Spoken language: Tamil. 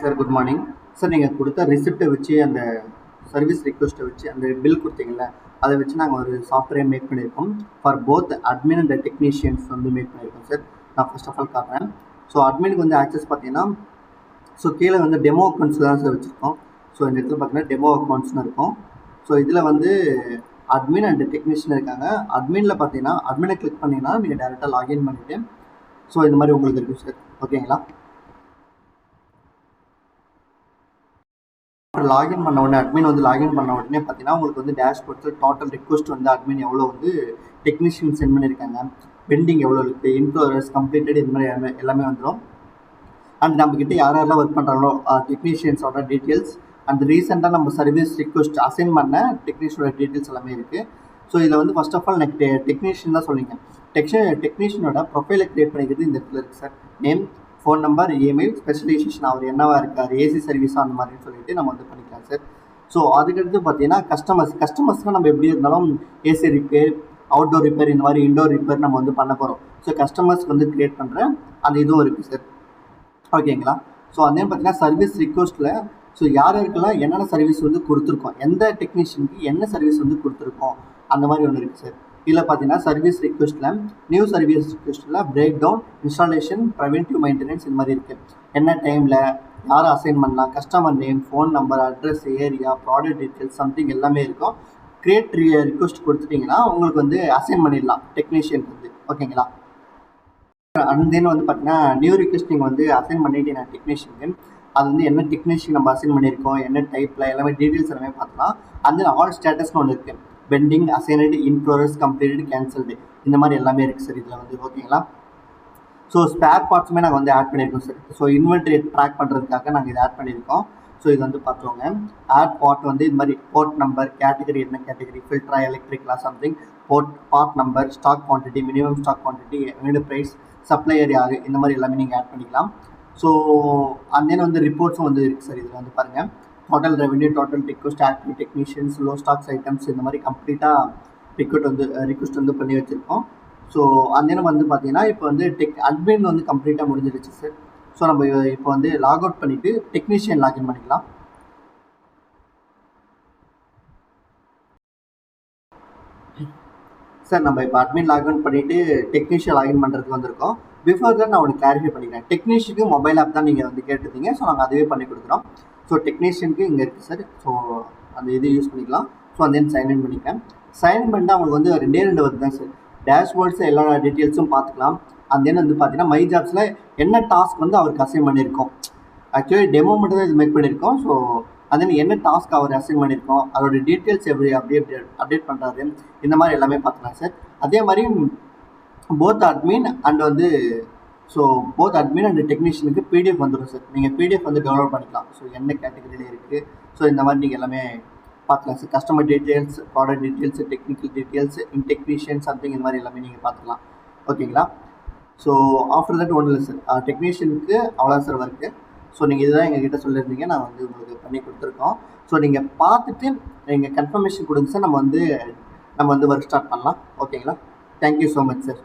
Sir good morning sir. நீங்கள் கொடுத்த ரிசிப்ட்டை வச்சு அந்த சர்வீஸ் ரிக்வெஸ்ட்டை வச்சு அந்த பில் கொடுத்தீங்கல்ல, அதை வச்சு நாங்கள் ஒரு சாஃப்ட்வேர் மேக் பண்ணியிருக்கோம். For both admin and technicians வந்து மேக் பண்ணியிருக்கோம் சார். நான் ஃபர்ஸ்ட் ஆஃப் ஆல் காட்டுறேன். ஸோ அட்மினுக்கு வந்து ஆக்சஸ் பார்த்தீங்கன்னா, ஸோ கீழே வந்து டெமோ அக்கௌண்ட்ஸ் தான் சார் வச்சுருக்கோம். ஸோ இந்த இடத்துல பார்த்தீங்கன்னா டெமோ அக்கௌண்ட்ஸ்னு இருக்கும். ஸோ இதில் வந்து அட்மின் அண்ட் டெக்னீஷியன் இருக்காங்க. அட்மினில் பார்த்தீங்கன்னா அட்மினை கிளிக் பண்ணிங்கன்னா நீங்கள் டேரெக்டாக லாகின் பண்ணிவிட்டு ஸோ இந்த மாதிரி உங்களுக்கு இருக்கும் சார். ஓகேங்களா? லாகின் பண்ண உடனே அட்மின் வந்து லாகின் பண்ண உடனே பார்த்தீங்கன்னா உங்களுக்கு வந்து டேஷ்போர்ட்ஸில் டோட்டல் ரிக்வஸ்ட் வந்து அட்மின் எவ்வளோ வந்து டெக்னீஷியன் சென்ட் பண்ணியிருக்காங்க, பெண்டிங் எவ்வளோ இருக்குது, இன்ப்ரோரஸ் கம்ப்ளீட்டட், இது மாதிரி எல்லாமே வந்துடும். அண்ட் நம்மக்கிட்ட யாரெல்லாம் ஒர்க் பண்ணுறாங்களோ டெக்னீஷியன்ஸோட டீட்டெயில்ஸ் அண்ட் ரீசெண்டாக நம்ம சர்வீஸ் ரிக்வஸ்ட் அசைன் பண்ண டெக்னீஷியனோட டீட்டெயில்ஸ் எல்லாமே இருக்குது. ஸோ இதில் வந்து ஃபர்ஸ்ட் ஆஃப் ஆல் எனக்கு டெக்னீஷியன் தான் சொல்லிங்க. டெக்னீஷியனோட ப்ரொஃபைலை க்ரியேட் பண்ணிக்கிறது இந்த இடத்துல இருக்குது sir. Name, phone number, email, specialization, அவர் என்னவா இருக்கார், ஏசி சர்வீஸாக அந்த மாதிரின்னு சொல்லிட்டு நம்ம வந்து பண்ணிக்கலாம் சார். ஸோ அதுக்கடுத்து பார்த்தீங்கன்னா கஸ்டமர்ஸ்க்கு நம்ம எப்படி இருந்தாலும் ஏசி ரிப்பேர், அவுட்டோர் ரிப்பேர், இந்த மாதிரி இன்டோர் ரிப்பேர் நம்ம வந்து பண்ண போகிறோம். ஸோ கஸ்டமர்ஸ்க்கு வந்து க்ரியேட் பண்ணுற அந்த இதுவும் இருக்குது சார். ஓகேங்களா? ஸோ அதே பார்த்தீங்கன்னா சர்வீஸ் ரிக்வஸ்ட்டில் ஸோ யாருக்கெல்லாம் என்னென்ன சர்வீஸ் வந்து கொடுத்துருக்கோம், எந்த டெக்னீஷியனுக்கு என்ன சர்வீஸ் வந்து கொடுத்துருக்கோம், அந்த மாதிரி ஒன்று இருக்குது சார். இதில் பார்த்தீங்கன்னா சர்வீஸ் ரிக்வெஸ்ட்டில் நியூ சர்வீஸ் ரிக்வெஸ்ட்டில் break down, installation, preventive maintenance, இந்த மாதிரி இருக்குது. என்ன டைமில் யாரை அசைன் பண்ணலாம், customer name, phone number, address, area, product details, something எல்லாமே இருக்கும். கிரியேட் ரிக்வெஸ்ட் கொடுத்துட்டிங்கன்னா உங்களுக்கு வந்து அசைன் பண்ணிடலாம் டெக்னீஷியனுக்கு வந்து. ஓகேங்களா? அண்ட் தென் வந்து பார்த்தீங்கன்னா நியூ ரிக்வெஸ்ட் நீங்கள் வந்து அசைன் பண்ணிட்டீங்கன்னா டெக்னீஷியனுக்கு, அது வந்து என்ன டெக்னீஷியன் நம்ம அசைன் பண்ணியிருக்கோம், என்ன டைப்பில், எல்லாமே டீட்டெயில்ஸ் எல்லாமே பார்க்கலாம். அண்ட் தென் ஆல் ஸ்டேட்டஸ்னு ஒன்று இருக்குது. Pending, assigned, in progress, completed, cancelled, இந்த மாதிரி எல்லாமே இருக்குது சார் இதில் வந்து. ஓகேங்களா? ஸோ ஸ்பேர் பார்ட்ஸுமே நாங்கள் வந்து ஆட் பண்ணியிருக்கோம் சார். ஸோ இன்வென்ட்ரி ட்ராக் பண்ணுறதுக்காக நாங்கள் இதை ஆட் பண்ணியிருக்கோம். ஸோ இது வந்து பார்த்துக்கோங்க. ஆட் பார்ட் வந்து இது மாதிரி போர்ட் நம்பர், கேட்டகரி என்ன கேட்டகரி, ஃபில்ட்ரா, எலக்ட்ரிக்கலா, something, part number, stock quantity, minimum stock quantity, unit price, supplier யார், இந்த மாதிரி எல்லாமே நீங்கள் ஆட் பண்ணிக்கலாம். ஸோ அண்ட் தென் வந்து ரிப்போர்ட்ஸும் வந்து இருக்குது சார். இதில் வந்து பாருங்கள், total revenue, total request, active technicians, low stocks items, இந்த மாதிரி கம்ப்ளீட்டாக ரிக்வெஸ்ட் வந்து பண்ணி வச்சுருக்கோம். ஸோ அந்த வந்து பார்த்தீங்கன்னா இப்போ வந்து அட்மின் வந்து கம்ப்ளீட்டாக முடிஞ்சிருச்சு சார். ஸோ நம்ம இப்போ வந்து லாக் அவுட் பண்ணிவிட்டு டெக்னீஷியன் லாகின் பண்ணிக்கலாம். சார் நம்ம இப்போ அட்மின் லாகின் பண்ணிவிட்டு டெக்னீஷியன் லாகின் பண்ணுறதுக்கு வந்திருக்கோம். பிஃபோர் தான் நான் உனக்கு கிளாரிஃபை பண்ணிக்கிறேன். டெக்னீஷியனுக்கு மொபைல் ஆப் தான் நீங்கள் வந்து கேட்டிருந்தீங்க. ஸோ நாங்கள் அதுவே பண்ணி கொடுக்குறோம். ஸோ டெக்னீஷியனுக்கு இங்கே இருக்குது சார். ஸோ அந்த இது யூஸ் பண்ணிக்கலாம். ஸோ அந்த சைன்இன் பண்ணிக்கிறேன். சைன்இன் பண்ணிட்டு அவங்களுக்கு வந்து 2 வருது தான் சார். டேஷ்போர்ட்ஸ் எல்லா டீட்டெயில்ஸும் பார்த்துக்கலாம். அந்த வந்து பார்த்தீங்கன்னா மை ஜாப்ஸில் என்ன டாஸ்க் வந்து அவருக்கு அசைன் பண்ணியிருக்கோம். ஆக்சுவலி டெமோ மட்டும் தான் இது மேக் பண்ணியிருக்கோம். ஸோ அது என்ன டாஸ்க் அவர் அசைன் பண்ணியிருக்கோம், அதோட டீட்டெயில்ஸ் எப்படி அப்டேட் பண்ணுறாரு, இந்த மாதிரி எல்லாமே பார்த்துக்கலாம் சார். அதே மாதிரி போத் அட்மின் அண்ட் வந்து ஸோ போத் அட்மின் அண்ட் டெக்னீஷியனுக்கு பிடிஎஃப் வந்துடும் சார். நீங்கள் பிடிஎஃப் வந்து டவுன்லோட் பண்ணிக்கலாம். ஸோ என்ன கேட்டகரியில் இருக்குது, ஸோ இந்த மாதிரி நீங்கள் எல்லாமே பார்த்துக்கலாம் sir. Customer details, product details, technical details, technician something, இந்த மாதிரி எல்லாமே நீங்கள் பார்த்துக்கலாம். ஓகேங்களா? ஸோ ஆஃப்டர் தட் ஒன்றும் இல்லை சார். டெக்னீஷியனுக்கு அவ்வளோ சார் இருக்குது. ஸோ நீங்கள் இதுதான் எங்ககிட்ட சொல்லியிருந்தீங்க, நான் வந்து உங்களுக்கு பண்ணி கொடுத்துருக்கோம். ஸோ நீங்கள் பார்த்துட்டு நீங்கள் கன்ஃபர்மேஷன் கொடுங்க சார். நம்ம வந்து ஒர்க் ஸ்டார்ட் பண்ணலாம். ஓகேங்களா? Thank you so much sir.